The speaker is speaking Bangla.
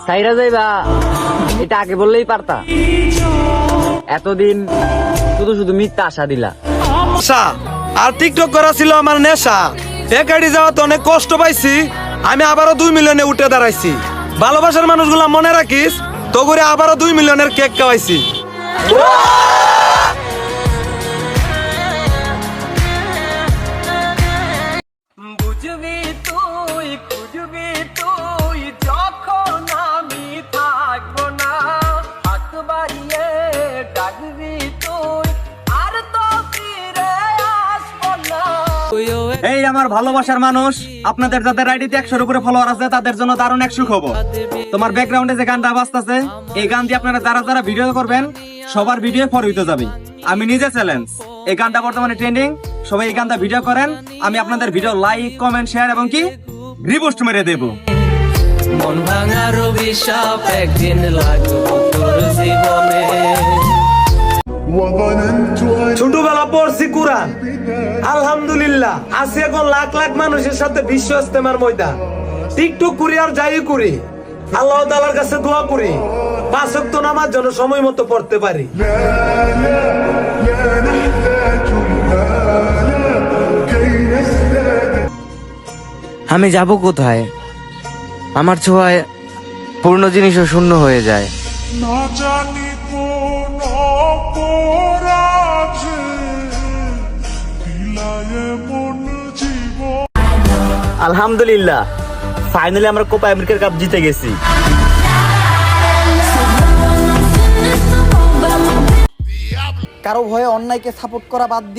সাইরা যাইবা এটা আগে বললেই পারতা। এতদিন শুধু শুধু মিথ্যা আশা দিলা। আর টিকটক করা ছিল আমার নেশা। এক গাড়ি যাওয়াতে অনেক কষ্ট পাইছি, আমি আবারও 2 মিলিয়নে উঠে দাঁড়াইছি। ভালোবাসার মানুষগুলা মনে রাখিস, তো করে আবারও 2 মিলিয়নের কেক খাওয়াইছি। বুঝবি তুই খুঁজবি তুই যখন আমি থাকবো না, হাত বাড়িয়ে ডাকবি তুই আর তো ফিরে আসবো না। এই আমার ভালোবাসার মানুষ, আপনাদের যাদের আইডিতে 100-এর উপরে ফলোয়ার আছে তাদের জন্য দারুণ এক সুখবর। তোমার ব্যাকগ্রাউন্ডে যে গানটা বাজতেছে, এই গান দিয়ে আপনারা যারা যারা ভিডিও করবেন সবার ভিডিও ফর হইতে যাবে। আমি নিজে চ্যালেঞ্জ, এই গানটা বর্তমানে ট্রেন্ডিং, সবাই এই গানটা ভিডিও করেন, আমি আপনাদের ভিডিও লাইক কমেন্ট শেয়ার এবং কি রিপোস্ট মেরে দেব। মন ভাঙার অভিশাপ একদিন লাগবে তোর জীবনে। ছোটবেলা পড়ছি কোরআন, আলহামদুলিল্লাহ আছি এখন লাখ লাখ মানুষের সাথে বিশ্ব ইস্তেমার ময়দান। টিকটক করি আর যাই করি, আল্লাহ তাআলার কাছে দোয়া করি 5 ওয়াক্ত নামাজ যেন সময় মতো পড়তে পারি। আমি যাব কোথায়? আমার ছোঁয়ায় পূর্ণ জিনিসও শূন্য হয়ে যায়। না জানি কোন অপরাধে দিলায় মন জীবন। আলহামদুলিল্লাহ, ফাইনালি আমরা কোপা আমেরিকার কাপ জিতে গেছি। কারো ভয়ে অন্যায়কে সাপোর্ট করা বাদ দিয়ে